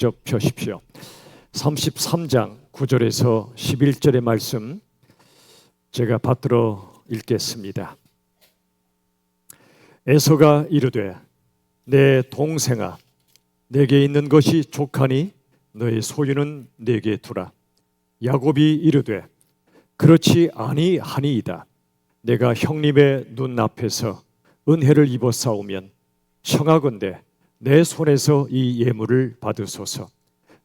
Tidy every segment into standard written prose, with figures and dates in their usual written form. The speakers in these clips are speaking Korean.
직접 펴십시오. 33장 9절에서 11절의 말씀 제가 받들어 읽겠습니다. 에서가 이르되 내 동생아 내게 있는 것이 족하니 너의 소유는 내게 두라. 야곱이 이르되 그렇지 아니하니이다. 내가 형님의 눈앞에서 은혜를 입어 싸우면 청하건대 내 손에서 이 예물을 받으소서.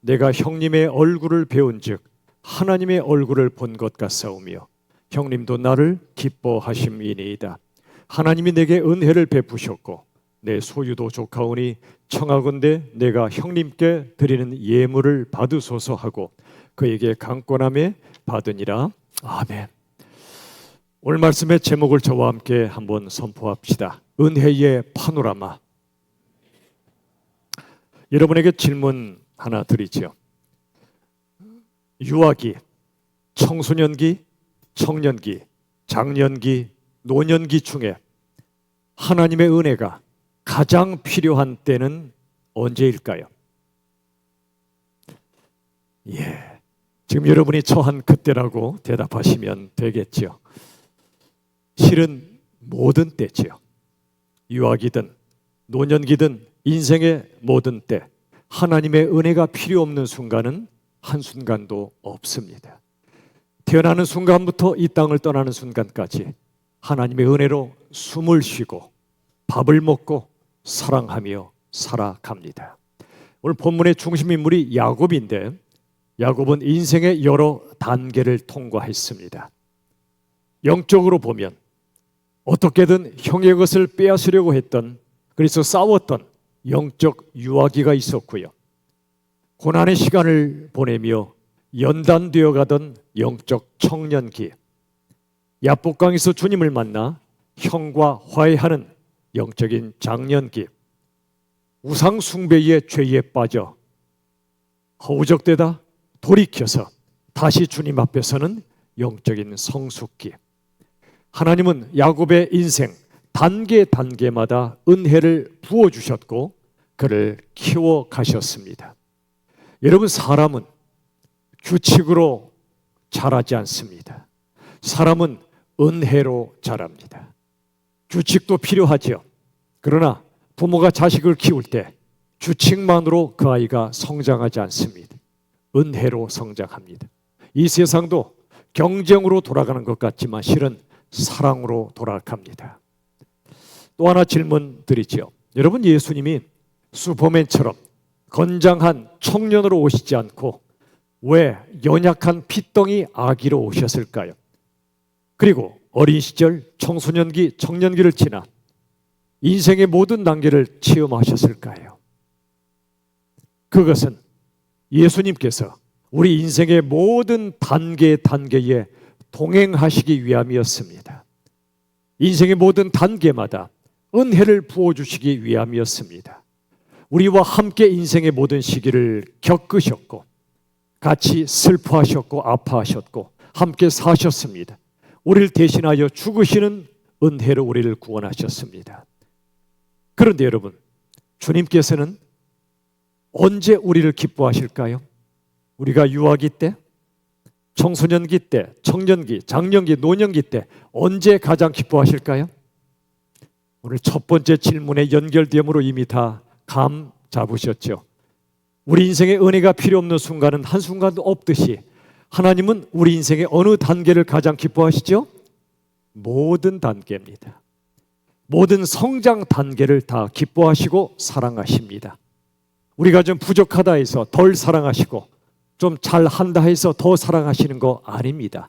내가 형님의 얼굴을 배운즉 하나님의 얼굴을 본 것 같사오며 형님도 나를 기뻐하심이니이다. 하나님이 내게 은혜를 베푸셨고 내 소유도 족하오니 청하건대 내가 형님께 드리는 예물을 받으소서 하고 그에게 강권함에 받으니라. 아멘. 오늘 말씀의 제목을 저와 함께 한번 선포합시다. 은혜의 파노라마. 여러분에게 질문 하나 드리죠. 유아기, 청소년기, 청년기, 장년기, 노년기 중에 하나님의 은혜가 가장 필요한 때는 언제일까요? 지금 여러분이 처한 그때라고 대답하시면 되겠죠. 실은 모든 때지요. 유아기든 노년기든 인생의 모든 때 하나님의 은혜가 필요 없는 순간은 한순간도 없습니다. 태어나는 순간부터 이 땅을 떠나는 순간까지 하나님의 은혜로 숨을 쉬고 밥을 먹고 사랑하며 살아갑니다. 오늘 본문의 중심 인물이 야곱인데 야곱은 인생의 여러 단계를 통과했습니다. 영적으로 보면 어떻게든 형의 것을 빼앗으려고 했던, 그래서 싸웠던 영적 유아기가 있었고요. 고난의 시간을 보내며 연단되어 가던 영적 청년기, 야복강에서 주님을 만나 형과 화해하는 영적인 장년기, 우상 숭배의 죄에 빠져 허우적대다 돌이켜서 다시 주님 앞에 서는 영적인 성숙기. 하나님은 야곱의 인생 단계마다 은혜를 부어주셨고 그를 키워가셨습니다. 여러분, 사람은 규칙으로 자라지 않습니다. 사람은 은혜로 자랍니다. 규칙도 필요하죠. 그러나 부모가 자식을 키울 때 규칙만으로 그 아이가 성장하지 않습니다. 은혜로 성장합니다. 이 세상도 경쟁으로 돌아가는 것 같지만 실은 사랑으로 돌아갑니다. 또 하나 질문 드리죠. 여러분, 예수님이 슈퍼맨처럼 건장한 청년으로 오시지 않고 왜 연약한 핏덩이 아기로 오셨을까요? 그리고 어린 시절 청소년기, 청년기를 지나 인생의 모든 단계를 체험하셨을까요? 그것은 예수님께서 우리 인생의 모든 단계에 동행하시기 위함이었습니다. 인생의 모든 단계마다 은혜를 부어주시기 위함이었습니다. 우리와 함께 인생의 모든 시기를 겪으셨고 같이 슬퍼하셨고 아파하셨고 함께 사셨습니다. 우리를 대신하여 죽으시는 은혜로 우리를 구원하셨습니다. 그런데 여러분, 주님께서는 언제 우리를 기뻐하실까요? 우리가 유아기 때, 청소년기 때, 청년기, 장년기, 노년기 때 언제 가장 기뻐하실까요? 오늘 첫 번째 질문의 연결됨으로 이미 다 감 잡으셨죠. 우리 인생에 은혜가 필요 없는 순간은 한순간도 없듯이 하나님은 우리 인생의 어느 단계를 가장 기뻐하시죠? 모든 단계입니다. 모든 성장 단계를 다 기뻐하시고 사랑하십니다. 우리가 좀 부족하다 해서 덜 사랑하시고 좀 잘한다 해서 더 사랑하시는 거 아닙니다.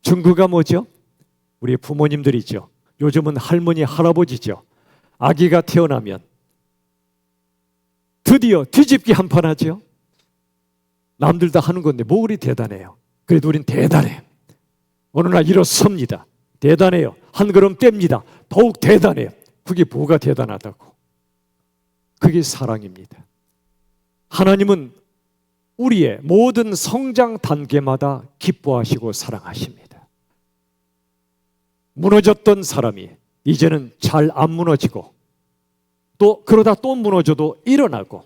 증거가 뭐죠? 우리 부모님들이죠. 요즘은 할머니, 할아버지죠. 아기가 태어나면 드디어 뒤집기 한판 하죠. 남들 다 하는 건데 뭐 그리 대단해요. 그래도 우린 대단해요. 어느 날 일어섭니다. 대단해요. 한 걸음 뗍니다. 더욱 대단해요. 그게 뭐가 대단하다고? 그게 사랑입니다. 하나님은 우리의 모든 성장 단계마다 기뻐하시고 사랑하십니다. 무너졌던 사람이 이제는 잘 안 무너지고 또 그러다 또 무너져도 일어나고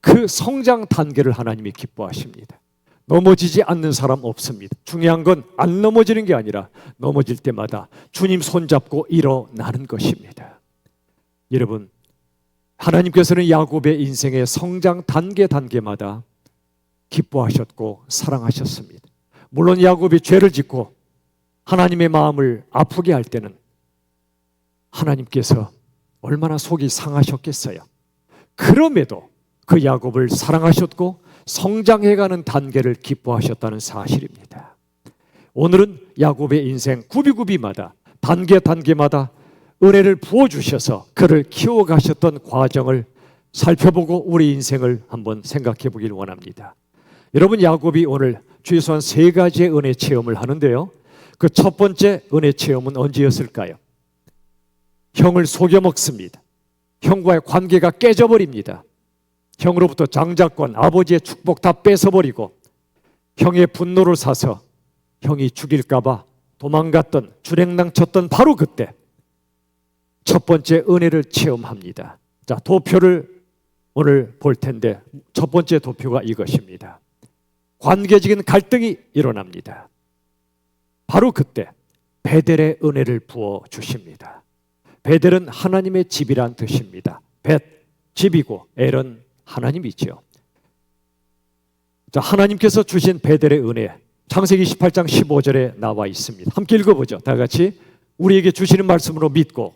그 성장 단계를 하나님이 기뻐하십니다. 넘어지지 않는 사람 없습니다. 중요한 건 안 넘어지는 게 아니라 넘어질 때마다 주님 손잡고 일어나는 것입니다. 여러분, 하나님께서는 야곱의 인생의 성장 단계마다 기뻐하셨고 사랑하셨습니다. 물론 야곱이 죄를 짓고 하나님의 마음을 아프게 할 때는 하나님께서 얼마나 속이 상하셨겠어요. 그럼에도 그 야곱을 사랑하셨고 성장해가는 단계를 기뻐하셨다는 사실입니다. 오늘은 야곱의 인생 구비구비마다 단계마다 은혜를 부어주셔서 그를 키워가셨던 과정을 살펴보고 우리 인생을 한번 생각해 보길 원합니다. 여러분, 야곱이 오늘 최소한 3가지의 은혜 체험을 하는데요, 그 첫 번째 은혜 체험은 언제였을까요? 형을 속여 먹습니다. 형과의 관계가 깨져버립니다. 형으로부터 장자권, 아버지의 축복 다 뺏어버리고 형의 분노를 사서 형이 죽일까봐 도망갔던, 주랭랑쳤던 바로 그때 첫 번째 은혜를 체험합니다. 자, 도표를 오늘 볼 텐데 첫 번째 도표가 이것입니다. 관계적인 갈등이 일어납니다. 바로 그때 베델의 은혜를 부어 주십니다. 베델은 하나님의 집이란 뜻입니다. 벳, 집이고 엘은 하나님이죠. 자, 하나님께서 주신 베델의 은혜, 창세기 18장 15절에 나와 있습니다. 함께 읽어보죠. 다 같이 우리에게 주시는 말씀으로 믿고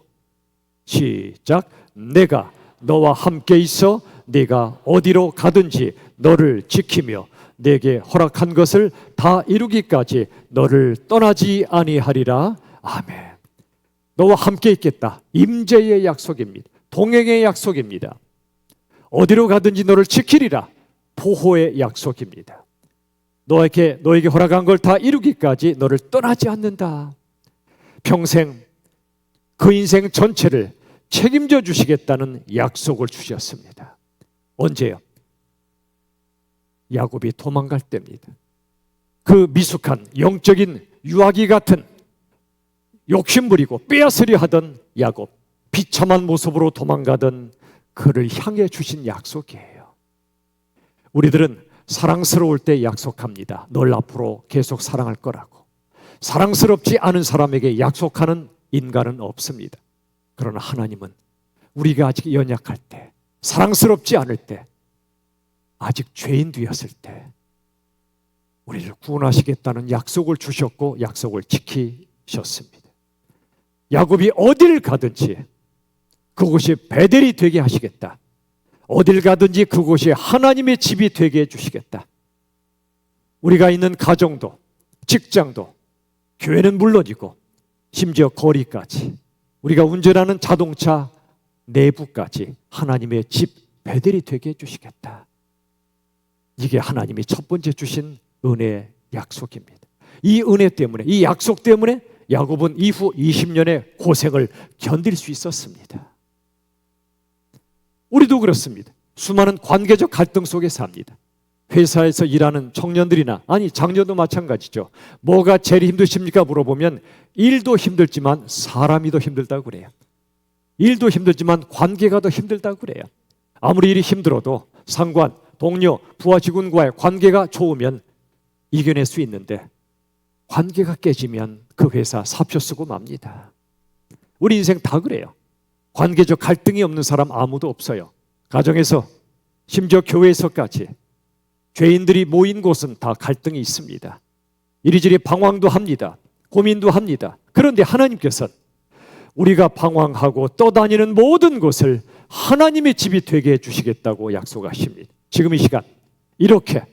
시작. 내가 너와 함께 있어 네가 어디로 가든지 너를 지키며 내게 허락한 것을 다 이루기까지 너를 떠나지 아니하리라. 아멘. 너와 함께 있겠다. 임재의 약속입니다. 동행의 약속입니다. 어디로 가든지 너를 지키리라. 보호의 약속입니다. 너에게 허락한 걸 다 이루기까지 너를 떠나지 않는다. 평생 그 인생 전체를 책임져 주시겠다는 약속을 주셨습니다. 언제요? 야곱이 도망갈 때입니다. 그 미숙한 영적인 유아기 같은 욕심부리고 빼앗으려 하던 야곱, 비참한 모습으로 도망가던 그를 향해 주신 약속이에요. 우리들은 사랑스러울 때 약속합니다. 널 앞으로 계속 사랑할 거라고. 사랑스럽지 않은 사람에게 약속하는 인간은 없습니다. 그러나 하나님은 우리가 아직 연약할 때, 사랑스럽지 않을 때, 아직 죄인 되었을 때 우리를 구원하시겠다는 약속을 주셨고 약속을 지키셨습니다. 야곱이 어디를 가든지 그곳이 베델이 되게 하시겠다. 어딜 가든지 그곳이 하나님의 집이 되게 해주시겠다. 우리가 있는 가정도, 직장도, 교회는 물론이고 심지어 거리까지, 우리가 운전하는 자동차 내부까지 하나님의 집 베델이 되게 해주시겠다. 이게 하나님이 첫 번째 주신 은혜의 약속입니다. 이 은혜 때문에, 이 약속 때문에 야곱은 이후 20년의 고생을 견딜 수 있었습니다. 우리도 그렇습니다. 수많은 관계적 갈등 속에 삽니다. 회사에서 일하는 청년들이나, 아니 장년도 마찬가지죠. 뭐가 제일 힘드십니까? 물어보면 일도 힘들지만 사람이 더 힘들다고 그래요. 일도 힘들지만 관계가 더 힘들다고 그래요. 아무리 일이 힘들어도 상관, 동료, 부하 직원과의 관계가 좋으면 이겨낼 수 있는데 관계가 깨지면 그 회사 사표 쓰고 맙니다. 우리 인생 다 그래요. 관계적 갈등이 없는 사람 아무도 없어요. 가정에서, 심지어 교회에서까지 죄인들이 모인 곳은 다 갈등이 있습니다. 이리저리 방황도 합니다. 고민도 합니다. 그런데 하나님께서는 우리가 방황하고 떠다니는 모든 곳을 하나님의 집이 되게 해주시겠다고 약속하십니다. 지금 이 시간 이렇게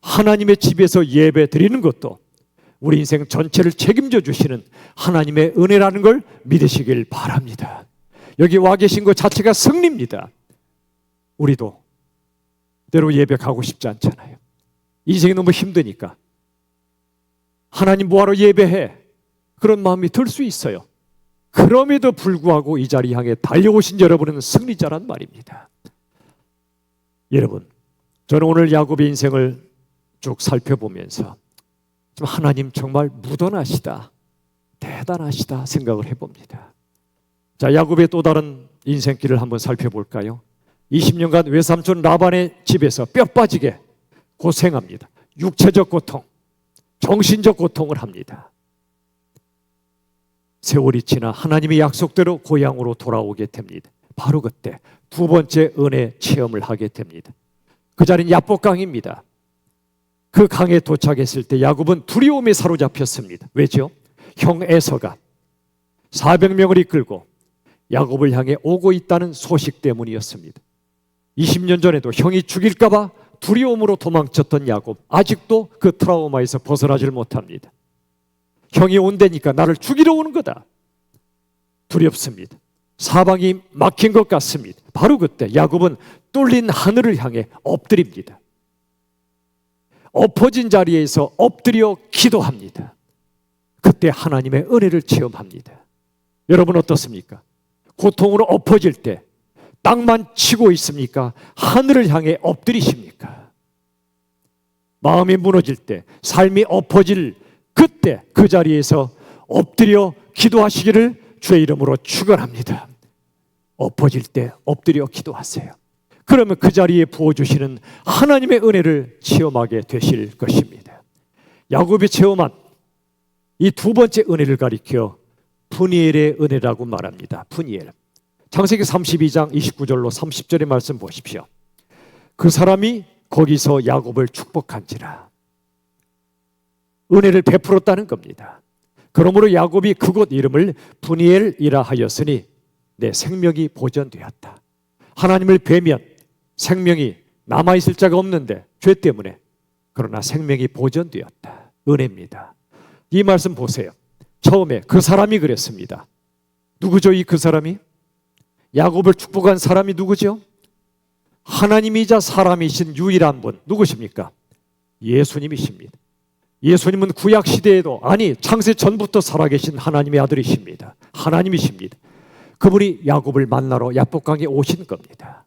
하나님의 집에서 예배 드리는 것도 우리 인생 전체를 책임져 주시는 하나님의 은혜라는 걸 믿으시길 바랍니다. 여기 와 계신 것 자체가 승리입니다. 우리도 때로 예배 가고 싶지 않잖아요. 인생이 너무 힘드니까 하나님 뭐하러 예배해? 그런 마음이 들 수 있어요. 그럼에도 불구하고 이 자리 향해 달려오신 여러분은 승리자란 말입니다. 여러분, 저는 오늘 야곱의 인생을 쭉 살펴보면서 좀 하나님 정말 무던하시다, 대단하시다 생각을 해봅니다. 자, 야곱의 또 다른 인생길을 한번 살펴볼까요? 20년간 외삼촌 라반의 집에서 뼈 빠지게 고생합니다. 육체적 고통, 정신적 고통을 합니다. 세월이 지나 하나님의 약속대로 고향으로 돌아오게 됩니다. 바로 그때 두 번째 은혜 체험을 하게 됩니다. 그 자리는 야복강입니다. 그 강에 도착했을 때 야곱은 두려움에 사로잡혔습니다. 왜죠? 형 에서가 400명을 이끌고 야곱을 향해 오고 있다는 소식 때문이었습니다. 20년 전에도 형이 죽일까 봐 두려움으로 도망쳤던 야곱, 아직도 그 트라우마에서 벗어나질 못합니다. 형이 온다니까 나를 죽이러 오는 거다. 두렵습니다. 사방이 막힌 것 같습니다. 바로 그때 야곱은 뚫린 하늘을 향해 엎드립니다. 엎어진 자리에서 엎드려 기도합니다. 그때 하나님의 은혜를 체험합니다. 여러분 어떻습니까? 고통으로 엎어질 때 땅만 치고 있습니까? 하늘을 향해 엎드리십니까? 마음이 무너질 때, 삶이 엎어질 그때 그 자리에서 엎드려 기도하시기를 주의 이름으로 축원합니다. 엎어질 때 엎드려 기도하세요. 그러면 그 자리에 부어주시는 하나님의 은혜를 체험하게 되실 것입니다. 야곱이 체험한 이 두 번째 은혜를 가리켜 푸니엘의 은혜라고 말합니다. 푸니엘. 창세기 32장 29절로 30절의 말씀 보십시오. 그 사람이 거기서 야곱을 축복한지라. 은혜를 베풀었다는 겁니다. 그러므로 야곱이 그곳 이름을 푸니엘이라 하였으니 내 생명이 보존되었다. 하나님을 뵈면 생명이 남아있을 자가 없는데 죄 때문에, 그러나 생명이 보존되었다. 은혜입니다. 이 말씀 보세요. 처음에 그 사람이 그랬습니다. 누구죠? 이 그 사람이? 야곱을 축복한 사람이 누구죠? 하나님이자 사람이신 유일한 분 누구십니까? 예수님이십니다. 예수님은 구약 시대에도, 아니 창세 전부터 살아계신 하나님의 아들이십니다. 하나님이십니다. 그분이 야곱을 만나러 야복강에 오신 겁니다.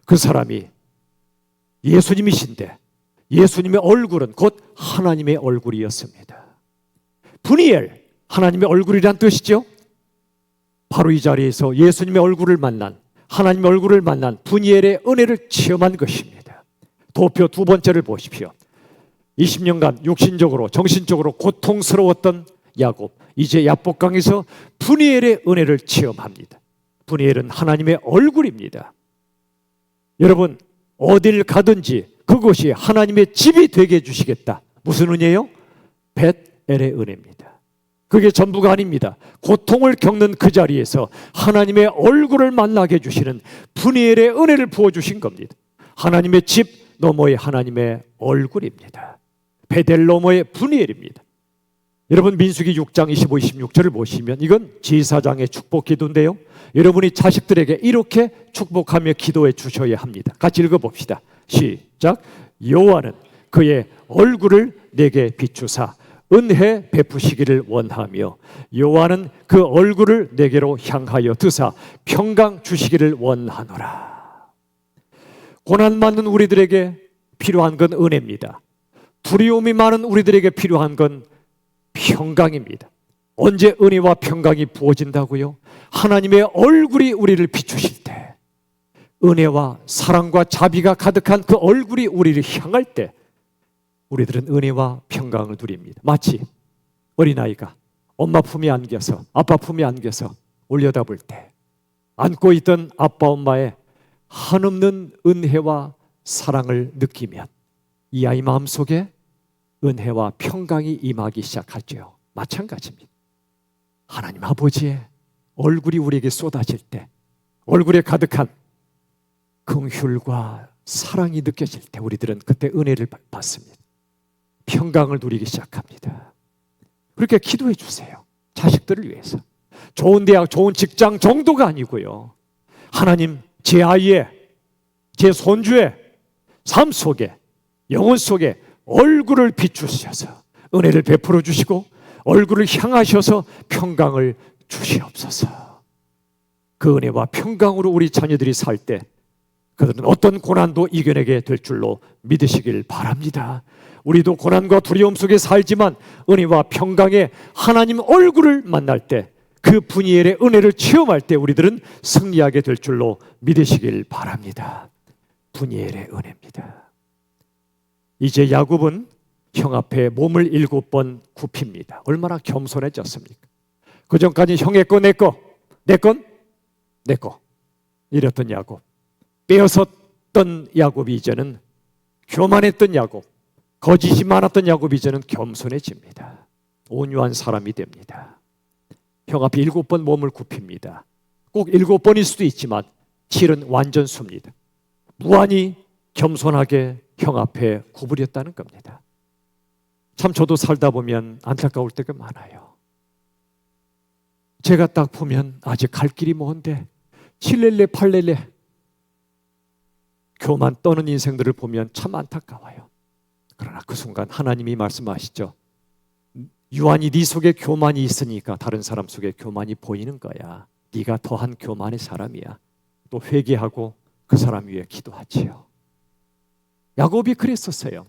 그 사람이 예수님이신데 예수님의 얼굴은 곧 하나님의 얼굴이었습니다. 푸니엘, 하나님의 얼굴이란 뜻이죠. 바로 이 자리에서 예수님의 얼굴을 만난, 하나님의 얼굴을 만난 푸니엘의 은혜를 체험한 것입니다. 도표 두 번째를 보십시오. 20년간 육신적으로 정신적으로 고통스러웠던 야곱, 이제 야복강에서 푸니엘의 은혜를 체험합니다. 푸니엘은 하나님의 얼굴입니다. 여러분 어딜 가든지 그곳이 하나님의 집이 되게 해주시겠다. 무슨 은혜요? 벳엘의 은혜입니다. 그게 전부가 아닙니다. 고통을 겪는 그 자리에서 하나님의 얼굴을 만나게 해주시는 푸니엘의 은혜를 부어주신 겁니다. 하나님의 집 너머의 하나님의 얼굴입니다. 베델 너머의 푸니엘입니다. 여러분 민수기 6장 25, 26절을 보시면 이건 제사장의 축복 기도인데요, 여러분이 자식들에게 이렇게 축복하며 기도해 주셔야 합니다. 같이 읽어봅시다. 시작. 여호와는 그의 얼굴을 내게 비추사 은혜 베푸시기를 원하며 여호와는 그 얼굴을 내게로 향하여 드사 평강 주시기를 원하노라. 고난 많은 우리들에게 필요한 건 은혜입니다. 두려움이 많은 우리들에게 필요한 건 평강입니다. 언제 은혜와 평강이 부어진다고요? 하나님의 얼굴이 우리를 비추실 때, 은혜와 사랑과 자비가 가득한 그 얼굴이 우리를 향할 때 우리들은 은혜와 평강을 누립니다. 마치 어린아이가 엄마 품에 안겨서 아빠 품에 안겨서 올려다볼 때 안고 있던 아빠 엄마의 한없는 은혜와 사랑을 느끼면 이 아이 마음속에 은혜와 평강이 임하기 시작하죠. 마찬가지입니다. 하나님 아버지의 얼굴이 우리에게 쏟아질 때, 얼굴에 가득한 긍휼과 사랑이 느껴질 때 우리들은 그때 은혜를 받습니다. 평강을 누리기 시작합니다. 그렇게 기도해 주세요. 자식들을 위해서. 좋은 대학, 좋은 직장 정도가 아니고요, 하나님 제 아이의, 제 손주의 삶 속에, 영혼 속에 얼굴을 비추셔서 은혜를 베풀어 주시고 얼굴을 향하셔서 평강을 주시옵소서. 그 은혜와 평강으로 우리 자녀들이 살 때 그들은 어떤 고난도 이겨내게 될 줄로 믿으시길 바랍니다. 우리도 고난과 두려움 속에 살지만 은혜와 평강의 하나님 얼굴을 만날 때 그 분이엘의 은혜를 체험할 때 우리들은 승리하게 될 줄로 믿으시길 바랍니다. 분이엘의 은혜입니다. 이제 야곱은 형 앞에 몸을 7번 굽힙니다. 얼마나 겸손해졌습니까? 그전까지 형의 거, 내 거, 내 건 내 거 이랬던 야곱, 빼앗았던 야곱이 이제는 교만했던 야곱, 거짓이 많았던 야곱이 이제는 겸손해집니다. 온유한 사람이 됩니다. 형 앞에 7번 몸을 굽힙니다. 꼭 7번일 수도 있지만 7은 완전수입니다. 무한히 겸손하게 형 앞에 구부렸다는 겁니다. 참 저도 살다 보면 안타까울 때가 많아요. 제가 딱 보면 아직 갈 길이 먼데 7렐레 8렐레 교만 떠는 인생들을 보면 참 안타까워요. 그러나 그 순간 하나님이 말씀하시죠. 유한이 네 속에 교만이 있으니까 다른 사람 속에 교만이 보이는 거야. 네가 더한 교만의 사람이야. 또 회개하고 그 사람 위해 기도하지요. 야곱이 그랬었어요.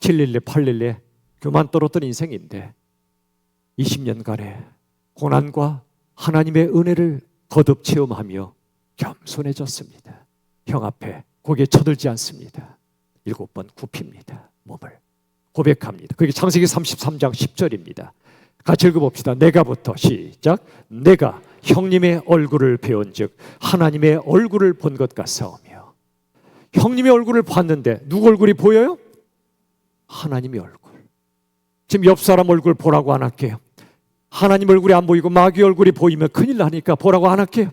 7렐레 8렐레 교만 떨었던 인생인데 20년간의 고난과 하나님의 은혜를 거듭 체험하며 겸손해졌습니다. 형 앞에 고개 쳐들지 않습니다. 7번 굽힙니다. 몸을 고백합니다. 그게 창세기 33장 10절입니다. 같이 읽어봅시다. 내가부터 시작. 내가 형님의 얼굴을 배운즉 하나님의 얼굴을 본 것 같사오며. 형님의 얼굴을 봤는데 누구 얼굴이 보여요? 하나님의 얼굴. 지금 옆 사람 얼굴 보라고 안 할게요. 하나님 얼굴이 안 보이고 마귀 얼굴이 보이면 큰일 나니까 보라고 안 할게요.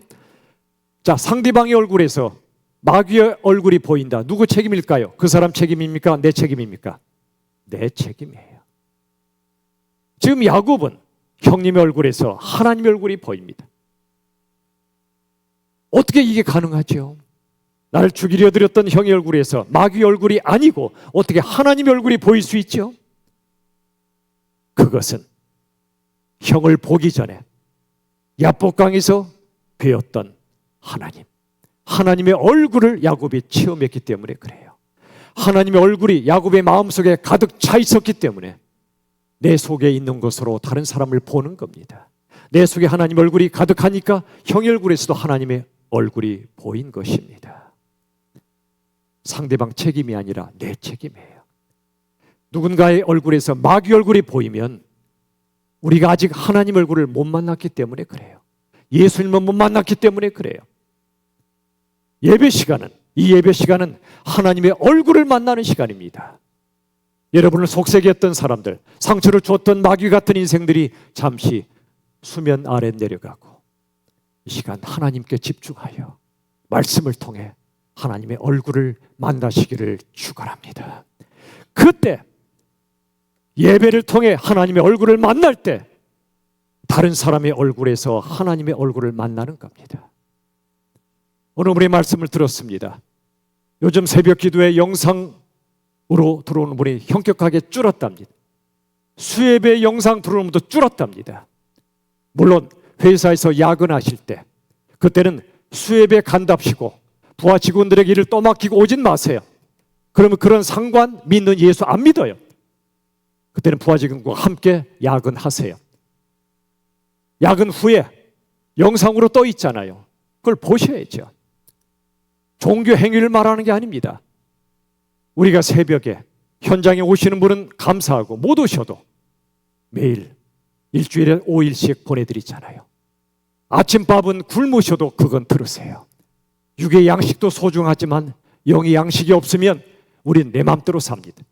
자, 상대방의 얼굴에서 마귀의 얼굴이 보인다. 누구 책임일까요? 그 사람 책임입니까? 내 책임입니까? 내 책임이에요. 지금 야곱은 형님의 얼굴에서 하나님의 얼굴이 보입니다. 어떻게 이게 가능하죠? 나를 죽이려 들였던 형의 얼굴에서 마귀의 얼굴이 아니고 어떻게 하나님의 얼굴이 보일 수 있죠? 그것은 형을 보기 전에 야복강에서 배웠던 하나님, 하나님의 얼굴을 야곱이 체험했기 때문에 그래요. 하나님의 얼굴이 야곱의 마음속에 가득 차 있었기 때문에 내 속에 있는 것으로 다른 사람을 보는 겁니다. 내 속에 하나님 얼굴이 가득하니까 형의 얼굴에서도 하나님의 얼굴이 보인 것입니다. 상대방 책임이 아니라 내 책임이에요. 누군가의 얼굴에서 마귀 얼굴이 보이면 우리가 아직 하나님 얼굴을 못 만났기 때문에 그래요. 예수님을 못 만났기 때문에 그래요. 예배 시간은, 이 예배 시간은 하나님의 얼굴을 만나는 시간입니다. 여러분을 속세게 했던 사람들, 상처를 줬던 마귀 같은 인생들이 잠시 수면 아래 내려가고 이 시간 하나님께 집중하여 말씀을 통해 하나님의 얼굴을 만나시기를 축원합니다. 그때 예배를 통해 하나님의 얼굴을 만날 때 다른 사람의 얼굴에서 하나님의 얼굴을 만나는 겁니다. 오늘 우리 말씀을 들었습니다. 요즘 새벽 기도에 영상으로 들어오는 분이 현격하게 줄었답니다. 수예배 영상 들어오는 분도 줄었답니다. 물론 회사에서 야근하실 때 그때는 수예배 간답시고 부하 직원들에게 일을 떠맡기고 오진 마세요. 그러면 그런 상관 믿는 예수 안 믿어요. 그때는 부하 직원과 함께 야근하세요. 야근 후에 영상으로 떠 있잖아요. 그걸 보셔야죠. 종교 행위를 말하는 게 아닙니다. 우리가 새벽에 현장에 오시는 분은 감사하고 못 오셔도 매일 일주일에 5일씩 보내드리잖아요. 아침밥은 굶으셔도 그건 들으세요. 육의 양식도 소중하지만 영의 양식이 없으면 우린 내 맘대로 삽니다.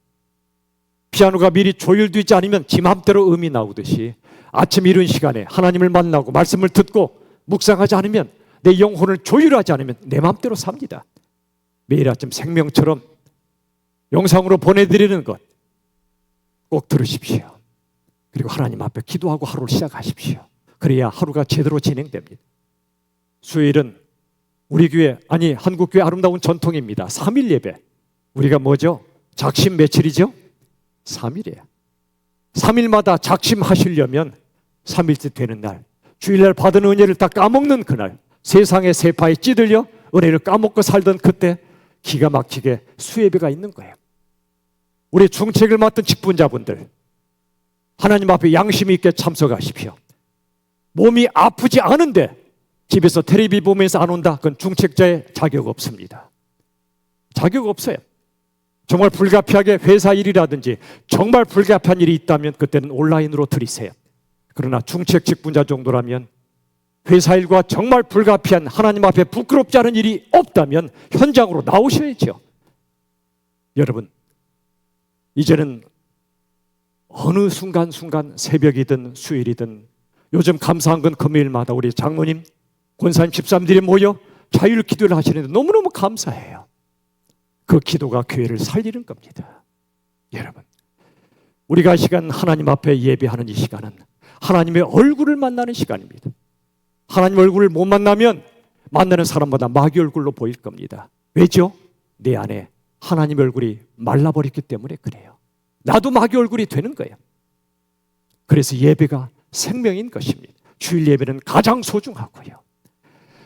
피아노가 미리 조율되지 않으면 지 맘대로 음이 나오듯이 아침 이른 시간에 하나님을 만나고 말씀을 듣고 묵상하지 않으면 내 영혼을 조율하지 않으면 내 맘대로 삽니다. 매일 아침 생명처럼 영상으로 보내드리는 것 꼭 들으십시오. 그리고 하나님 앞에 기도하고 하루를 시작하십시오. 그래야 하루가 제대로 진행됩니다. 수요일은 우리 교회, 아니 한국교회 아름다운 전통입니다. 3일 예배. 우리가 뭐죠? 작심 며칠이죠? 3일이에요. 3일마다 작심하시려면 3일째 되는 날, 주일날 받은 은혜를 다 까먹는 그날, 세상의 세파에 찌들려 은혜를 까먹고 살던 그때 기가 막히게 수예배가 있는 거예요. 우리 중책을 맡은 직분자분들 하나님 앞에 양심 있게 참석하십시오. 몸이 아프지 않은데 집에서 텔레비 보면서 안 온다? 그건 중책자의 자격 없습니다. 자격 없어요. 정말 불가피하게 회사 일이라든지 정말 불가피한 일이 있다면 그때는 온라인으로 드리세요. 그러나 중책 직분자 정도라면 회사 일과 정말 불가피한 하나님 앞에 부끄럽지 않은 일이 없다면 현장으로 나오셔야죠. 여러분, 이제는 어느 순간순간 새벽이든 수요일이든 요즘 감사한 건 금요일마다 우리 장로님, 권사님, 집사님들이 모여 자율 기도를 하시는데 너무너무 감사해요. 그 기도가 교회를 살리는 겁니다. 여러분, 우리가 이 시간 하나님 앞에 예배하는 이 시간은 하나님의 얼굴을 만나는 시간입니다. 하나님 얼굴을 못 만나면 만나는 사람보다 마귀 얼굴로 보일 겁니다. 왜죠? 내 안에 하나님 얼굴이 말라버렸기 때문에 그래요. 나도 마귀 얼굴이 되는 거예요. 그래서 예배가 생명인 것입니다. 주일 예배는 가장 소중하고요.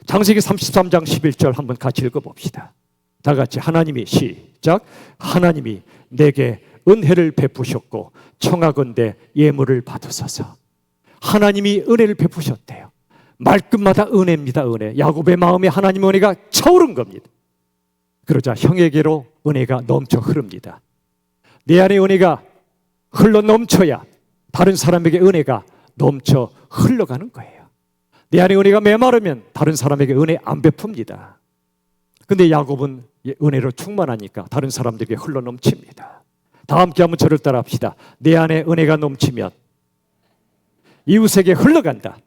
창세기 33장 11절 한번 같이 읽어봅시다. 다 같이 하나님이 시작. 하나님이 내게 은혜를 베푸셨고 청하건대 예물을 받으소서. 하나님이 은혜를 베푸셨대요. 말끝마다 은혜입니다. 은혜. 야곱의 마음에 하나님의 은혜가 차오른 겁니다. 그러자 형에게로 은혜가 넘쳐 흐릅니다. 내 안에 은혜가 흘러 넘쳐야 다른 사람에게 은혜가 넘쳐 흘러가는 거예요. 내 안에 은혜가 메마르면 다른 사람에게 은혜 안 베풉니다. 근데 야곱은 은혜로 충만하니까 다른 사람들에게 흘러 넘칩니다. 다 함께 한번 저를 따라 합시다. 내 안에 은혜가 넘치면 이웃에게 흘러간다.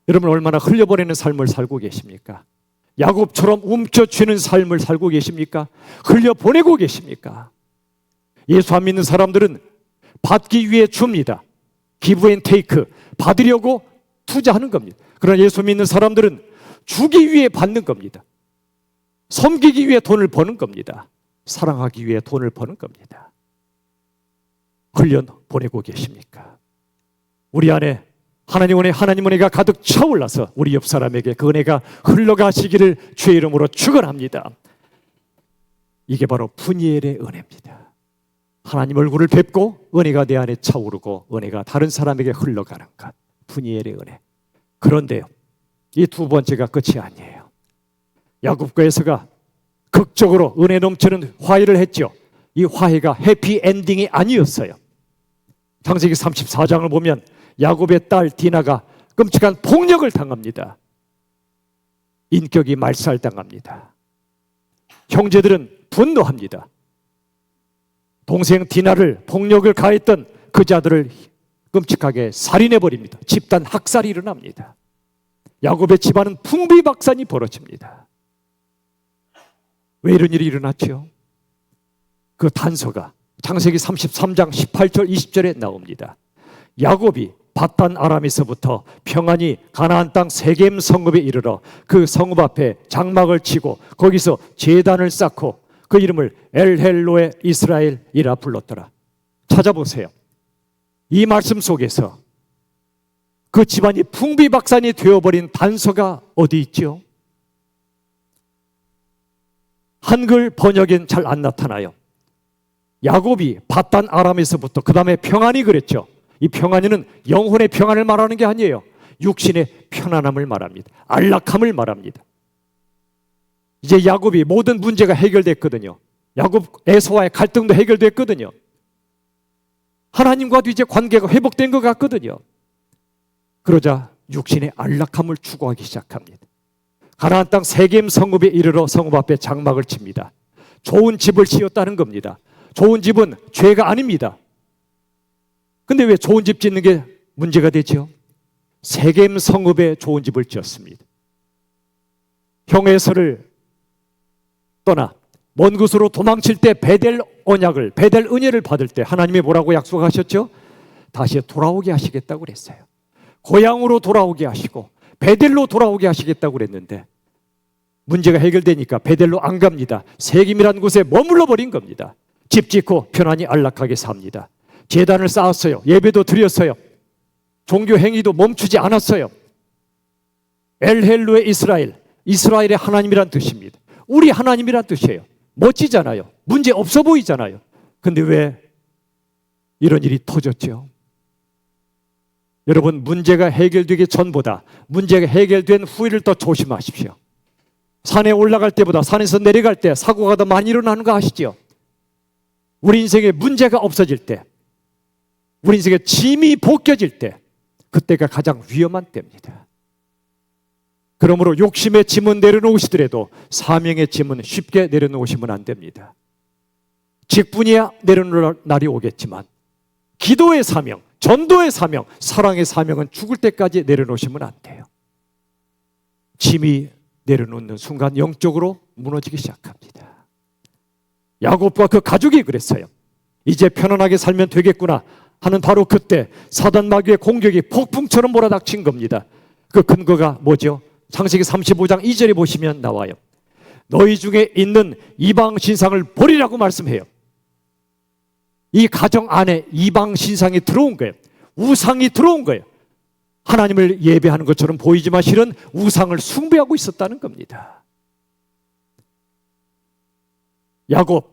여러분, 얼마나 흘려보내는 삶을 살고 계십니까? 야곱처럼 움켜쥐는 삶을 살고 계십니까? 흘려보내고 계십니까? 예수 안 믿는 사람들은 받기 위해 줍니다. 기브 앤 테이크, 받으려고 투자하는 겁니다. 그러나 예수 믿는 사람들은 주기 위해 받는 겁니다. 섬기기 위해 돈을 버는 겁니다. 사랑하기 위해 돈을 버는 겁니다. 흘려보내고 계십니까? 우리 안에 하나님 은혜가 가득 차올라서 우리 옆 사람에게 그 은혜가 흘러가시기를 주의 이름으로 축원합니다. 이게 바로 푸니엘의 은혜입니다. 하나님 얼굴을 뵙고 은혜가 내 안에 차오르고 은혜가 다른 사람에게 흘러가는 것, 푸니엘의 은혜. 그런데요, 이 두 번째가 끝이 아니에요. 야곱과 에서가 극적으로 은혜 넘치는 화해를 했죠. 이 화해가 해피 엔딩이 아니었어요. 창세기 34장을 보면 야곱의 딸 디나가 끔찍한 폭력을 당합니다. 인격이 말살당합니다. 형제들은 분노합니다. 동생 디나를 폭력을 가했던 그 자들을 끔찍하게 살인해버립니다. 집단 학살이 일어납니다. 야곱의 집안은 풍비박산이 벌어집니다. 왜 이런 일이 일어났죠? 그 단서가 창세기 33장 18절 20절에 나옵니다. 야곱이 바단 아람에서부터 평안히 가나안 땅 세겜 성읍에 이르러 그 성읍 앞에 장막을 치고 거기서 제단을 쌓고 그 이름을 엘헬로에 이스라엘이라 불렀더라. 찾아보세요. 이 말씀 속에서 그 집안이 풍비박산이 되어버린 단서가 어디 있죠? 한글 번역엔 잘 안 나타나요. 야곱이 바단 아람에서부터 그 다음에 평안이 그랬죠. 이 평안이는 영혼의 평안을 말하는 게 아니에요. 육신의 편안함을 말합니다. 안락함을 말합니다. 이제 야곱이 모든 문제가 해결됐거든요. 야곱 에서와의 갈등도 해결됐거든요. 하나님과도 이제 관계가 회복된 것 같거든요. 그러자 육신의 안락함을 추구하기 시작합니다. 가나안 땅 세겜 성읍에 이르러 성읍 앞에 장막을 칩니다. 좋은 집을 지었다는 겁니다. 좋은 집은 죄가 아닙니다. 근데 왜 좋은 집 짓는 게 문제가 되죠? 세겜 성읍에 좋은 집을 지었습니다. 형 에서를 떠나 먼 곳으로 도망칠 때 베델 언약을, 베델 은혜를 받을 때 하나님이 뭐라고 약속하셨죠? 다시 돌아오게 하시겠다고 그랬어요. 고향으로 돌아오게 하시고 베델로 돌아오게 하시겠다고 그랬는데 문제가 해결되니까 베델로 안 갑니다. 세겜이라는 곳에 머물러 버린 겁니다. 집 짓고 편안히 안락하게 삽니다. 제단을 쌓았어요. 예배도 드렸어요. 종교 행위도 멈추지 않았어요. 엘헬루의 이스라엘, 이스라엘의 하나님이란 뜻입니다. 우리 하나님이란 뜻이에요. 멋지잖아요. 문제 없어 보이잖아요. 근데 왜 이런 일이 터졌죠? 여러분, 문제가 해결되기 전보다 문제가 해결된 후를 더 조심하십시오. 산에 올라갈 때보다 산에서 내려갈 때 사고가 더 많이 일어나는 거 아시죠? 우리 인생에 문제가 없어질 때, 우리 인생에 짐이 벗겨질 때, 그때가 가장 위험한 때입니다. 그러므로 욕심의 짐은 내려놓으시더라도 사명의 짐은 쉽게 내려놓으시면 안 됩니다. 직분이야 내려놓을 날이 오겠지만 기도의 사명, 전도의 사명, 사랑의 사명은 죽을 때까지 내려놓으시면 안 돼요. 짐이 내려놓는 순간 영적으로 무너지기 시작합니다. 야곱과 그 가족이 그랬어요. 이제 편안하게 살면 되겠구나 하는 바로 그때 사단 마귀의 공격이 폭풍처럼 몰아닥친 겁니다. 그 근거가 뭐죠? 창세기 35장 2절에 보시면 나와요. 너희 중에 있는 이방 신상을 버리라고 말씀해요. 이 가정 안에 이방 신상이 들어온 거예요. 우상이 들어온 거예요. 하나님을 예배하는 것처럼 보이지만 실은 우상을 숭배하고 있었다는 겁니다. 야곱,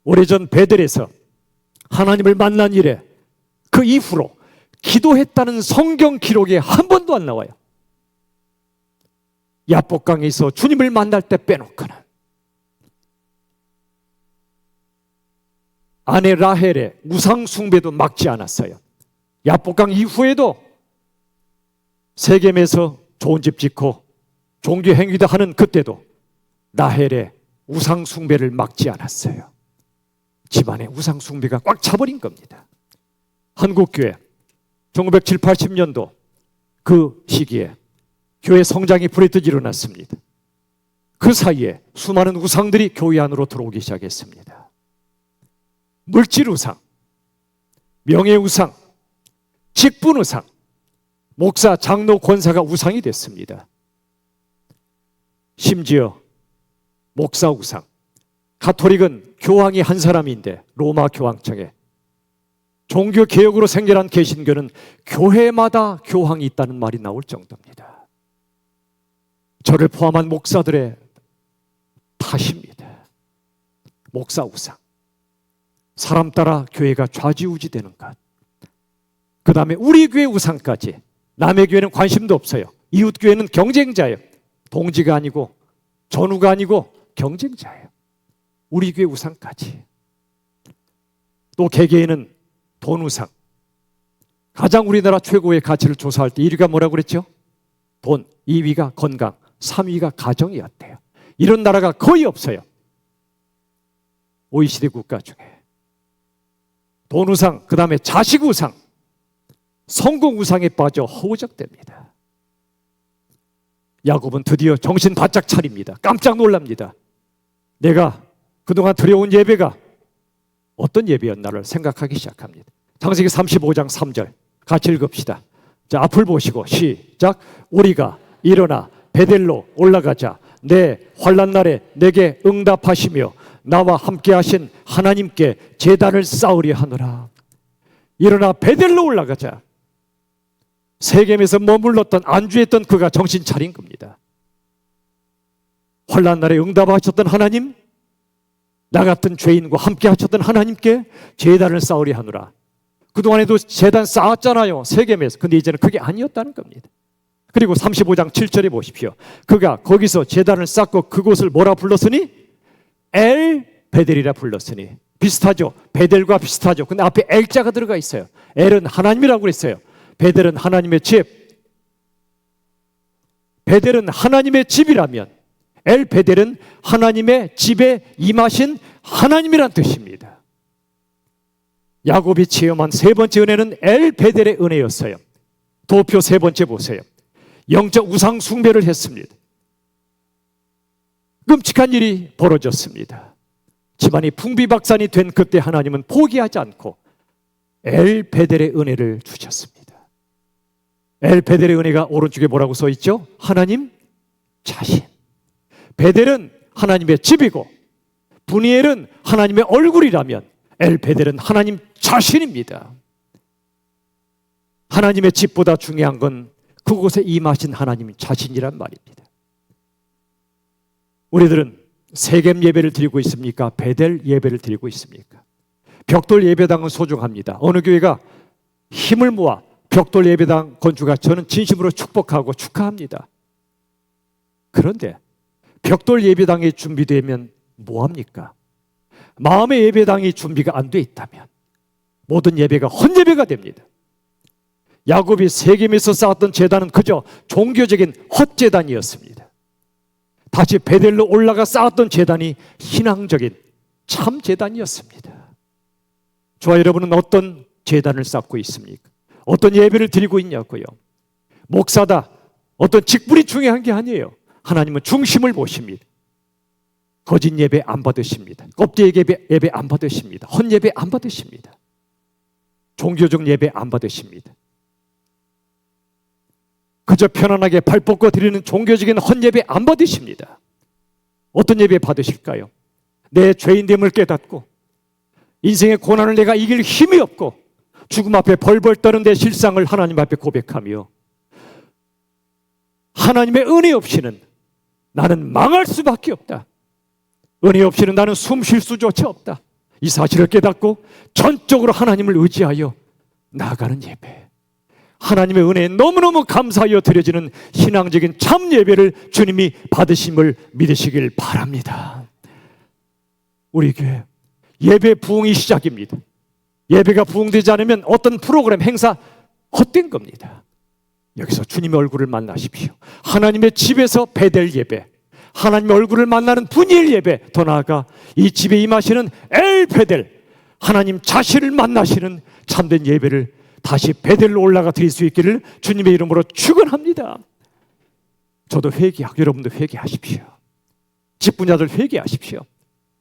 오래전 베델에서 하나님을 만난 이래 그 이후로 기도했다는 성경 기록에 한 번도 안 나와요. 야복강에서 주님을 만날 때 빼놓고는 아내 라헬의 우상 숭배도 막지 않았어요. 야복강 이후에도 세겜에서 좋은 집 짓고 종교 행위도 하는 그때도 라헬의 우상 숭배를 막지 않았어요. 집안에 우상 숭배가 꽉 차버린 겁니다. 한국교회 1970, 80년도 그 시기에 교회 성장이 불에 뜨지 일어났습니다. 그 사이에 수많은 우상들이 교회 안으로 들어오기 시작했습니다. 물질 우상, 명예 우상, 직분 우상, 목사, 장로, 권사가 우상이 됐습니다. 심지어 목사 우상, 가톨릭은 교황이 한 사람인데 로마 교황청에, 종교개혁으로 생겨난 개신교는 교회마다 교황이 있다는 말이 나올 정도입니다. 저를 포함한 목사들의 탓입니다. 목사 우상, 사람 따라 교회가 좌지우지되는 것, 그 다음에 우리 교회 우상까지. 남의 교회는 관심도 없어요. 이웃 교회는 경쟁자예요. 동지가 아니고 전우가 아니고 경쟁자예요. 우리 교회 우상까지. 또 개개인은 돈 우상. 가장 우리나라 최고의 가치를 조사할 때 1위가 뭐라고 그랬죠? 돈, 2위가 건강, 3위가 가정이었대요. 이런 나라가 거의 없어요. OECD 국가 중에. 돈 우상, 그 다음에 자식 우상, 성공 우상에 빠져 허우적됩니다. 야곱은 드디어 정신 바짝 차립니다. 깜짝 놀랍니다. 내가 그동안 드려온 예배가 어떤 예배였나를 생각하기 시작합니다. 창세기 35장 3절 같이 읽읍시다. 자, 앞을 보시고 시작. 우리가 일어나 베델로 올라가자. 내 환난 날에 내게 응답하시며 나와 함께 하신 하나님께 제단을 쌓으려 하노라. 일어나 베델로 올라가자. 세겜에서 머물렀던 안주했던 그가 정신 차린 겁니다. 환난 날에 응답하셨던 하나님, 나 같은 죄인과 함께 하셨던 하나님께 제단을 쌓으려 하노라. 그동안에도 제단 쌓았잖아요, 세겜에서. 근데 이제는 그게 아니었다는 겁니다. 그리고 35장 7절에 보십시오. 그가 거기서 제단을 쌓고 그곳을 뭐라 불렀으니? 엘 베델이라 불렀으니. 비슷하죠? 베델과 비슷하죠. 근데 앞에 엘자가 들어가 있어요. 엘은 하나님이라고 그랬어요. 베델은 하나님의 집. 베델은 하나님의 집이라면 엘 베델은 하나님의 집에 임하신 하나님이란 뜻입니다. 야곱이 체험한 세 번째 은혜는 엘 베델의 은혜였어요. 도표 세 번째 보세요. 영적 우상 숭배를 했습니다. 끔찍한 일이 벌어졌습니다. 집안이 풍비박산이 된 그때 하나님은 포기하지 않고 엘 베델의 은혜를 주셨습니다. 엘 베델의 은혜가 오른쪽에 뭐라고 써 있죠? 하나님 자신. 베델은 하나님의 집이고 분이엘은 하나님의 얼굴이라면 엘 베델은 하나님 자신입니다. 하나님의 집보다 중요한 건 그곳에 임하신 하나님 자신이란 말입니다. 우리들은 세겜 예배를 드리고 있습니까? 베델 예배를 드리고 있습니까? 벽돌 예배당은 소중합니다. 어느 교회가 힘을 모아 벽돌 예배당 건축가 저는 진심으로 축복하고 축하합니다. 그런데 벽돌 예배당이 준비되면 뭐합니까? 마음의 예배당이 준비가 안 돼 있다면 모든 예배가 헛예배가 됩니다. 야곱이 세겜에서 쌓았던 제단은 그저 종교적인 헛제단이었습니다. 다시 베델로 올라가 쌓았던 제단이 신앙적인 참 제단이었습니다. 저와 여러분은 어떤 제단을 쌓고 있습니까? 어떤 예배를 드리고 있냐고요? 목사다, 어떤 직분이 중요한 게 아니에요. 하나님은 중심을 보십니다. 거짓 예배 안 받으십니다. 껍데기 예배 안 받으십니다. 헛예배 안 받으십니다. 종교적 예배 안 받으십니다. 그저 편안하게 발 뻗고 드리는 종교적인 헛예배 안 받으십니다. 어떤 예배 받으실까요? 내 죄인됨을 깨닫고 인생의 고난을 내가 이길 힘이 없고 죽음 앞에 벌벌 떠는 내 실상을 하나님 앞에 고백하며 하나님의 은혜 없이는 나는 망할 수밖에 없다. 은혜 없이는 나는 숨 쉴 수조차 없다. 이 사실을 깨닫고 전적으로 하나님을 의지하여 나아가는 예배, 하나님의 은혜에 너무너무 감사하여 드려지는 신앙적인 참 예배를 주님이 받으심을 믿으시길 바랍니다. 우리 교회 예배 부흥이 시작입니다. 예배가 부흥되지 않으면 어떤 프로그램, 행사 헛된 겁니다. 여기서 주님의 얼굴을 만나십시오. 하나님의 집에서 베델 예배, 하나님의 얼굴을 만나는 분이엘 예배, 더 나아가 이 집에 임하시는 엘 베델, 하나님 자신을 만나시는 참된 예배를 다시 베델로 올라가 드릴 수 있기를 주님의 이름으로 축원합니다. 저도 회개하고 여러분도 회개하십시오. 직분자들 회개하십시오.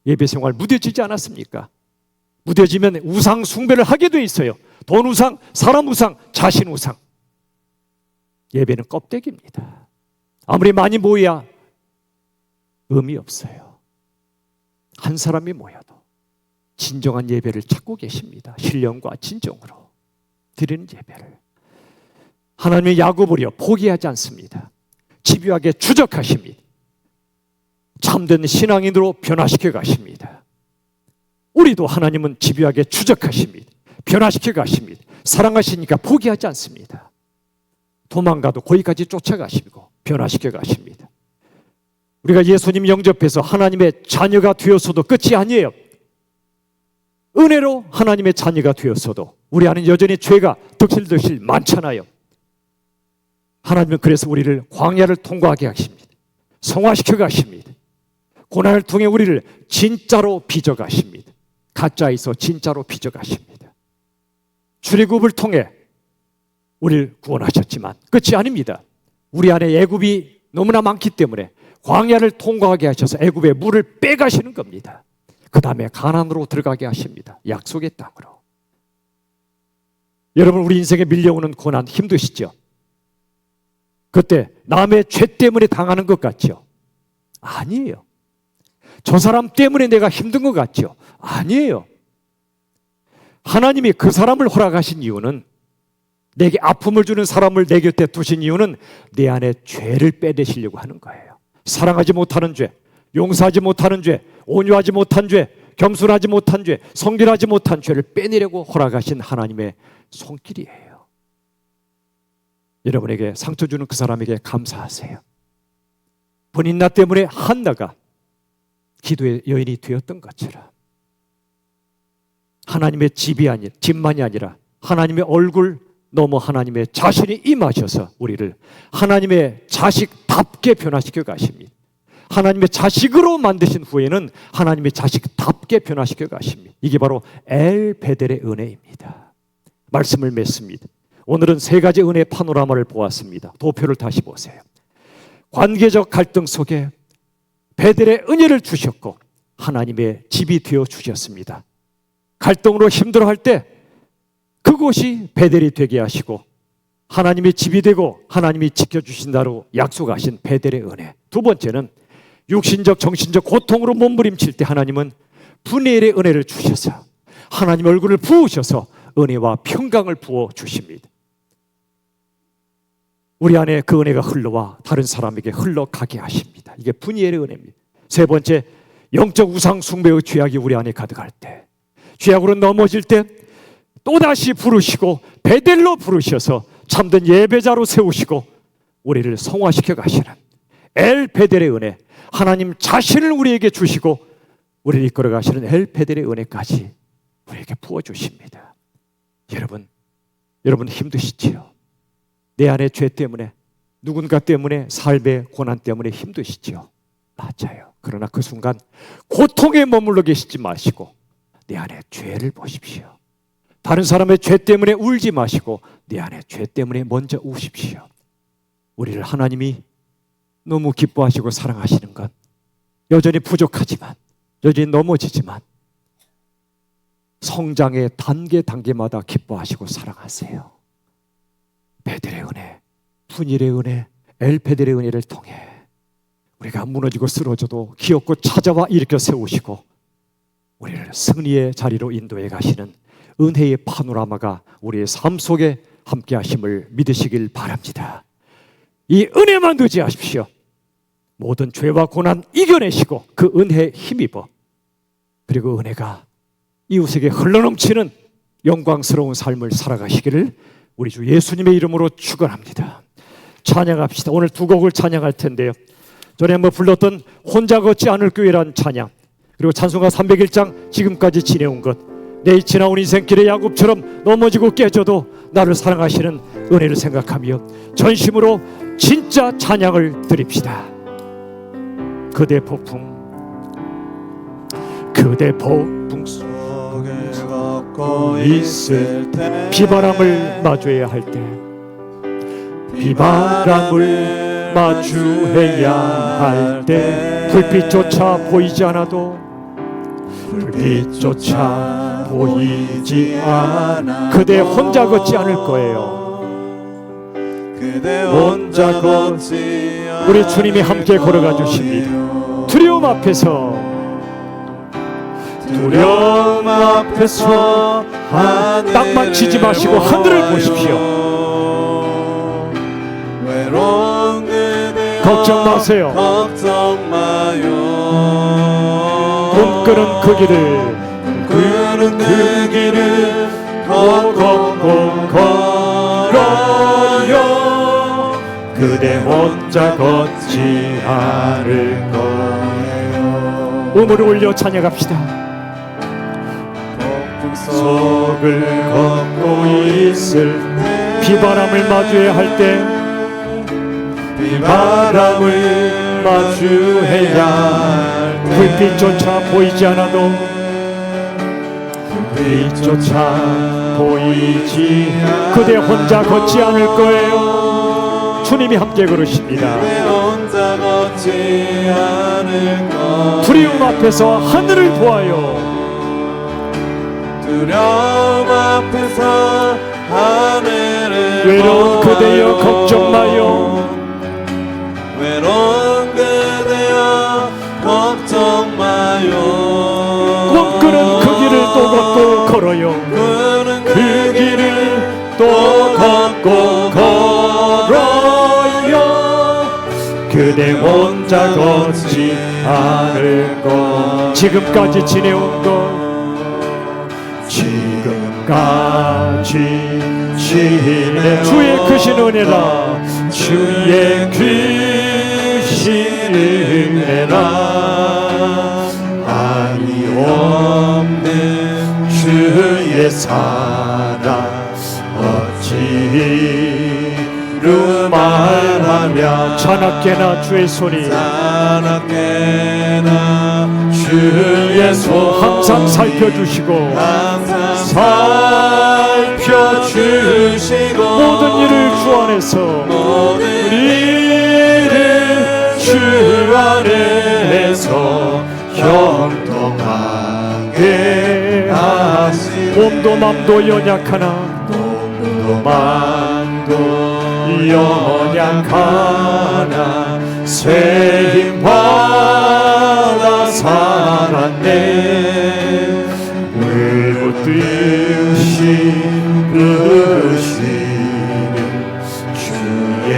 예배 생활 무뎌지지 않았습니까? 무뎌지면 우상 숭배를 하게 돼 있어요. 돈 우상, 사람 우상, 자신 우상. 예배는 껍데기입니다. 아무리 많이 모여야 의미 없어요. 한 사람이 모여도 진정한 예배를 찾고 계십니다. 신령과 진정으로 드리는 예배를. 하나님의 야곱을요 포기하지 않습니다. 집요하게 추적하십니다. 참된 신앙인으로 변화시켜 가십니다. 우리도 하나님은 집요하게 추적하십니다. 변화시켜 가십니다. 사랑하시니까 포기하지 않습니다. 도망가도 거기까지 쫓아가시고 변화시켜 가십니다. 우리가 예수님 영접해서 하나님의 자녀가 되었어도 끝이 아니에요. 은혜로 하나님의 자녀가 되었어도 우리 안에 여전히 죄가 덕실덕실 많잖아요. 하나님은 그래서 우리를 광야를 통과하게 하십니다. 성화시켜 가십니다. 고난을 통해 우리를 진짜로 빚어 가십니다. 가짜에서 진짜로 빚어 가십니다. 출애굽을 통해 우리를 구원하셨지만 끝이 아닙니다. 우리 안에 애굽이 너무나 많기 때문에 광야를 통과하게 하셔서 애굽의 물을 빼가시는 겁니다. 그 다음에 가나안으로 들어가게 하십니다. 약속의 땅으로. 여러분, 우리 인생에 밀려오는 고난 힘드시죠? 그때 남의 죄 때문에 당하는 것 같죠? 아니에요. 저 사람 때문에 내가 힘든 것 같죠? 아니에요. 하나님이 그 사람을 허락하신 이유는, 내게 아픔을 주는 사람을 내 곁에 두신 이유는 내 안에 죄를 빼내시려고 하는 거예요. 사랑하지 못하는 죄, 용서하지 못하는 죄, 온유하지 못한 죄, 겸손하지 못한 죄, 성결하지 못한 죄를 빼내려고 허락하신 하나님의 손길이에요. 여러분에게 상처 주는 그 사람에게 감사하세요. 본인 나 때문에 한나가 기도의 여인이 되었던 것처럼 하나님의 집만이 아니라 하나님의 얼굴 넘어 하나님의 자신이 임하셔서 우리를 하나님의 자식답게 변화시켜 가십니다. 하나님의 자식으로 만드신 후에는 하나님의 자식답게 변화시켜 가십니다. 이게 바로 엘 베델의 은혜입니다. 말씀을 맺습니다. 오늘은 세 가지 은혜의 파노라마를 보았습니다. 도표를 다시 보세요. 관계적 갈등 속에 베델의 은혜를 주셨고 하나님의 집이 되어 주셨습니다. 갈등으로 힘들어할 때 그곳이 베델이 되게 하시고 하나님의 집이 되고 하나님이 지켜주신다고 약속하신 베델의 은혜. 두 번째는 육신적 정신적 고통으로 몸부림칠 때 하나님은 분해의 은혜를 주셔서 하나님 얼굴을 부으셔서 은혜와 평강을 부어 주십니다. 우리 안에 그 은혜가 흘러와 다른 사람에게 흘러가게 하십니다. 이게 분이엘의 은혜입니다. 세 번째, 영적 우상 숭배의 죄악이 우리 안에 가득할 때, 죄악으로 넘어질 때 또다시 부르시고 베델로 부르셔서 참된 예배자로 세우시고 우리를 성화시켜 가시는 엘 베델의 은혜, 하나님 자신을 우리에게 주시고 우리를 이끌어 가시는 엘 베델의 은혜까지 우리에게 부어주십니다. 여러분 힘드시지요? 내 안의 죄 때문에, 누군가 때문에, 삶의 고난 때문에 힘드시지요? 맞아요. 그러나 그 순간 고통에 머물러 계시지 마시고 내 안에 죄를 보십시오. 다른 사람의 죄 때문에 울지 마시고 내 안에 죄 때문에 먼저 우십시오. 우리를 하나님이 너무 기뻐하시고 사랑하시는 건 여전히 부족하지만, 여전히 넘어지지만 성장의 단계마다 기뻐하시고 사랑하세요. 베델의 은혜, 푸닐의 은혜, 엘베델의 은혜를 통해 우리가 무너지고 쓰러져도 기어코 찾아와 일으켜 세우시고 우리를 승리의 자리로 인도해 가시는 은혜의 파노라마가 우리의 삶 속에 함께 하심을 믿으시길 바랍니다. 이 은혜만 의지하십시오. 모든 죄와 고난 이겨내시고 그 은혜에 힘입어, 그리고 은혜가 이웃에게 흘러넘치는 영광스러운 삶을 살아가시기를 우리 주 예수님의 이름으로 축원합니다. 찬양합시다. 오늘 두 곡을 찬양할 텐데요, 전에 한번 불렀던 혼자 걷지 않을 교회란 찬양, 그리고 찬송가 301장 지금까지 지내온 것, 내 지나온 인생길의 야곱처럼 넘어지고 깨져도 나를 사랑하시는 은혜를 생각하며 전심으로 진짜 찬양을 드립시다. 그대 폭풍 속에 걷고 있을 때, 비바람을 마주해야 할 때, 비바람을 마주해야 할 때, 불빛조차 보이지 않아도, 불빛조차 보이지 않아 그대 혼자 걷지 않을 거예요. 그대 혼자 걷지 않을, 우리 주님이 함께 걸어가 주십니다. 두려움 앞에서 땅만 치지 마시고 하늘을 보십시오. 걱정 마세요. 꿈꾸는 그 길을 걷고 걸어요. 그대 혼자 걷지 않을 거예요. 음을 올려 찬양합시다. 속을 걷고 있을 때, 비바람을 마주해야 할 때, 비바람을 마주해야 할 때, 불빛조차 보이지 않아도, 불빛조차 보이지 않아도 그대 혼자 걷지 않을 거예요. 주님이 함께 걸으십니다. 혼자 걷지 않을 거예요. 두려움 앞에서 하늘을 보아요. 두려움 앞에서 하늘을 외로운 그대여 걱정 마요. 외로운 그대여 걱정 마요. 꿈꾸는 그 길을 또 걷고 걸어요. 그 길을 또 걷고 걸어요. 그대 혼자 걷지 않을 것, 지금까지 지내온 것, 지금까지 지내 주의 크신 은혜라, 주의 크신 은혜라, 아니 없는 주의 사랑 어찌로 말하며, 자나깨나 주의 손이, 자나깨나 주의 손 항상 살펴주시고, 항상 살펴주시고, 모든 일을 주 안에서, 모든 일을 주 안에서 형통하게 하시네. 몸도 맘도 연약하나, 몸도 맘도 연약하나 새 힘 받아 살았네. 물고 뜨시는 주의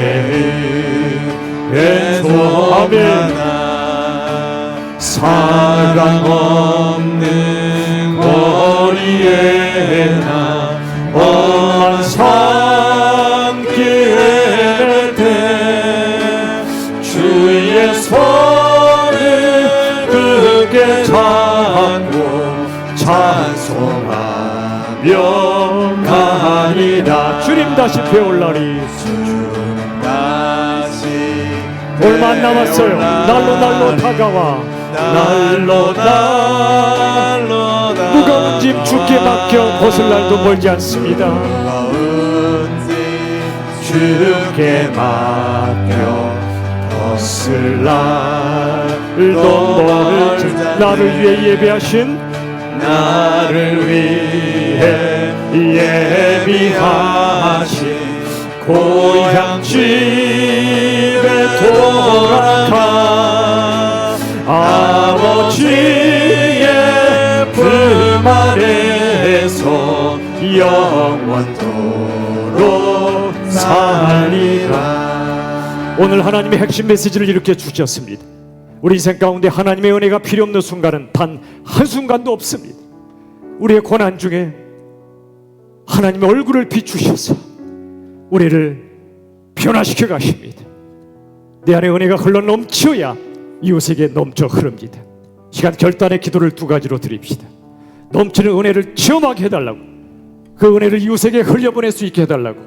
은혜 아멘. 사랑 없는 거리에 나 찬송하며 가리라. 주님 다시 배울라리. 얼마 안 남았어요. 날로 다가와. 날로 무거운 짐 주께 맡겨 벗을 날도 멀지 않습니다. 주께 맡겨 벗을 날도 멀지. 나를 위해 예비하신, 나를 위해 예비하신 고향 집에 돌아가 아버지의 품 아래서 영원토록 살리라. 오늘 하나님의 핵심 메시지를 이렇게 주셨습니다. 우리 인생 가운데 하나님의 은혜가 필요 없는 순간은 단 한순간도 없습니다. 우리의 고난 중에 하나님의 얼굴을 비추셔서 우리를 변화시켜 가십니다. 내 안에 은혜가 흘러 넘쳐야 이웃에게 넘쳐 흐릅니다. 시간 결단의 기도를 두 가지로 드립시다. 넘치는 은혜를 체험하게 해달라고, 그 은혜를 이웃에게 흘려보낼 수 있게 해달라고.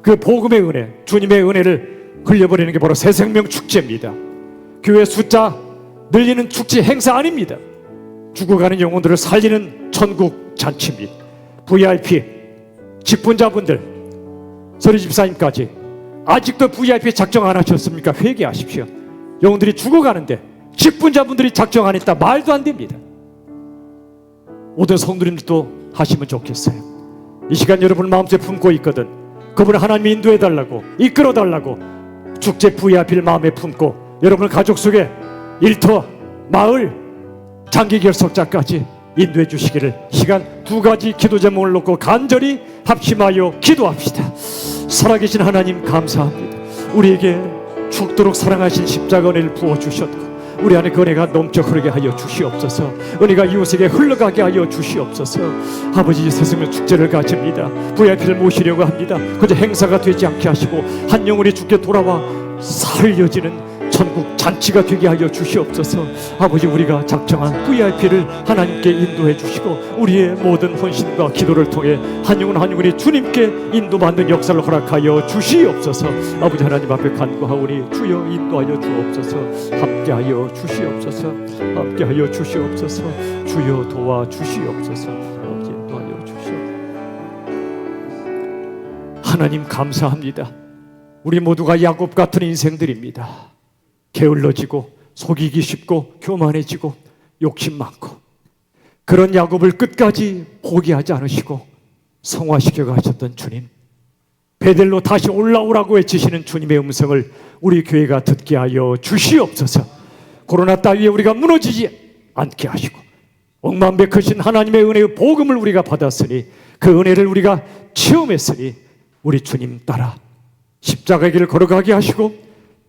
그 복음의 은혜, 주님의 은혜를 흘려보내는 게 바로 새생명 축제입니다. 교회 숫자 늘리는 축제 행사 아닙니다. 죽어가는 영혼들을 살리는 천국 잔치입니다. VIP 직분자분들, 서리 집사님까지 아직도 VIP 작정 안 하셨습니까? 회개하십시오. 영혼들이 죽어가는데 직분자분들이 작정 안 했다, 말도 안 됩니다. 모든 성도님들도 하시면 좋겠어요. 이 시간 여러분 마음속에 품고 있거든, 그분을 하나님이 인도해달라고, 이끌어달라고 축제 VIP를 마음에 품고 여러분 가족 속에 일터, 마을, 장기 결석자까지 인도해 주시기를, 시간 두 가지 기도 제목을 놓고 간절히 합심하여 기도합시다. 살아계신 하나님 감사합니다. 우리에게 죽도록 사랑하신 십자가 은혜를 부어주셨고 우리 안에 그 은혜가 넘쳐 흐르게 하여 주시옵소서. 은혜가 이웃에게 흘러가게 하여 주시옵소서. 아버지, 새생명 축제를 가집니다. VIP를 모시려고 합니다. 그저 행사가 되지 않게 하시고 한 영혼이 주께 돌아와 살려지는 천국 잔치가 되게 하여 주시옵소서. 아버지, 우리가 작정한 VIP를 하나님께 인도해 주시고 우리의 모든 헌신과 기도를 통해 한 영혼 한 영혼이 주님께 인도받는 역사를 허락하여 주시옵소서. 아버지 하나님 앞에 간구하오니 주여 인도하여 주옵소서. 함께하여 주시옵소서. 함께하여 주시옵소서. 주여 도와 주시옵소서. 아버지 인도하여 주시옵소서. 하나님 감사합니다. 우리 모두가 야곱 같은 인생들입니다. 게을러지고 속이기 쉽고 교만해지고 욕심 많고, 그런 야곱을 끝까지 포기하지 않으시고 성화시켜 가셨던 주님, 베델로 다시 올라오라고 외치시는 주님의 음성을 우리 교회가 듣게 하여 주시옵소서. 코로나 따위에 우리가 무너지지 않게 하시고 억만백하신 하나님의 은혜의 복음을 우리가 받았으니 그 은혜를 우리가 체험했으니 우리 주님 따라 십자가의 길을 걸어가게 하시고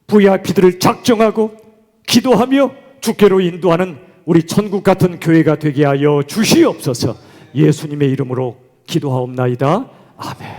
VIP들을 작정하고 기도하며 주께로 인도하는 우리 천국 같은 교회가 되게 하여 주시옵소서. 예수님의 이름으로 기도하옵나이다. 아멘.